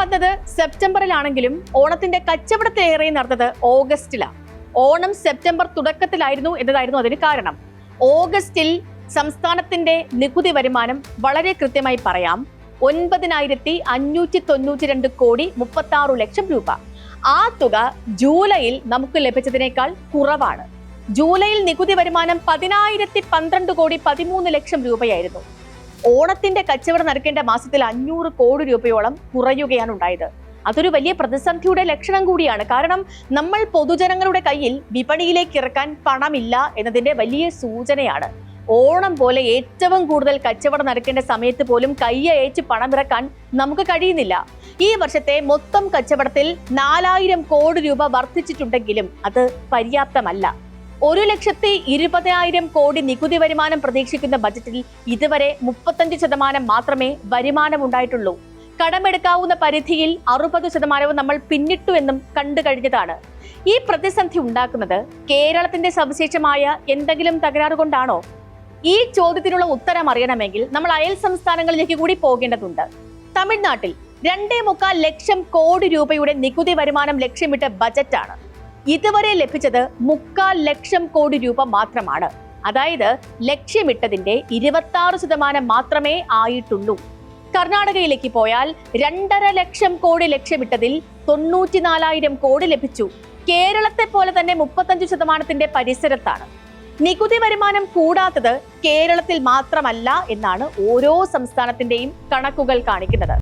വന്നത് സെപ്റ്റംബറിലാണെങ്കിലും ഓണത്തിന്റെ കച്ചവടത്തിലേറെ നടന്നത് ഓഗസ്റ്റിലാണ്. ഓണം സെപ്റ്റംബർ തുടക്കത്തിലായിരുന്നു എന്നതായിരുന്നു അതിന് കാരണം. ഓഗസ്റ്റിൽ സംസ്ഥാനത്തിന്റെ നികുതി വരുമാനം വളരെ കൃത്യമായി പറയാം, 9,592 കോടി 36 ലക്ഷം രൂപ. ആ തുക ജൂലൈയിൽ നമുക്ക് ലഭിച്ചതിനേക്കാൾ കുറവാണ്. ജൂലൈയിൽ നികുതി വരുമാനം 10,012 കോടി 13 ലക്ഷം രൂപയായിരുന്നു. ഓണത്തിന്റെ കച്ചവടം നടക്കേണ്ട മാസത്തിൽ 500 കോടി രൂപയോളം കുറയുകയാണ് ഉണ്ടായത്. അതൊരു വലിയ പ്രതിസന്ധിയുടെ ലക്ഷണം കൂടിയാണ്. കാരണം നമ്മൾ പൊതുജനങ്ങളുടെ കയ്യിൽ വിപണിയിലേക്ക് ഇറക്കാൻ പണമില്ല എന്നതിന്റെ വലിയ സൂചനയാണ്. ഓണം പോലെ ഏറ്റവും കൂടുതൽ കച്ചവടം നടക്കേണ്ട സമയത്ത് പോലും കയ്യയച്ച് പണമിറക്കാൻ നമുക്ക് കഴിയുന്നില്ല. ഈ വർഷത്തെ മൊത്തം കച്ചവടത്തിൽ 4,000 കോടി രൂപ വർദ്ധിച്ചിട്ടുണ്ടെങ്കിലും അത് പര്യാപ്തമല്ല. 1,20,000 കോടി നികുതി വരുമാനം പ്രതീക്ഷിക്കുന്ന ബജറ്റിൽ ഇതുവരെ 35% മാത്രമേ വരുമാനം ഉണ്ടായിട്ടുള്ളൂ. കടമെടുക്കാവുന്ന പരിധിയിൽ 60% നമ്മൾ പിന്നിട്ടു എന്നും കണ്ടു കഴിഞ്ഞതാണ്. ഈ പ്രതിസന്ധി ഉണ്ടാക്കുന്നത് കേരളത്തിന്റെ സവിശേഷമായ എന്തെങ്കിലും തകരാറ് കൊണ്ടാണോ? ഈ ചോദ്യത്തിനുള്ള ഉത്തരം അറിയണമെങ്കിൽ നമ്മൾ അയൽ സംസ്ഥാനങ്ങളിലേക്ക് കൂടി പോകേണ്ടതുണ്ട്. തമിഴ്നാട്ടിൽ 2.25 ലക്ഷം കോടി രൂപയുടെ നികുതി വരുമാനം ലക്ഷ്യമിട്ട ബജറ്റാണ്. ഇതുവരെ ലഭിച്ചത് 3/4 ലക്ഷം കോടി രൂപ മാത്രമാണ്. അതായത് ലക്ഷ്യമിട്ടതിന്റെ 26% മാത്രമേ ആയിട്ടുള്ളൂ. കർണാടകയിലേക്ക് പോയാൽ 2.5 ലക്ഷം കോടി ലക്ഷ്യമിട്ടതിൽ 94,000 കോടി ലഭിച്ചു. കേരളത്തെ പോലെ തന്നെ 35% പരിസരത്താണ്. നികുതി വരുമാനം കൂടാത്തത് കേരളത്തിൽ മാത്രമല്ല എന്നാണ് ഓരോ സംസ്ഥാനത്തിന്റെയും കണക്കുകൾ കാണിക്കുന്നത്.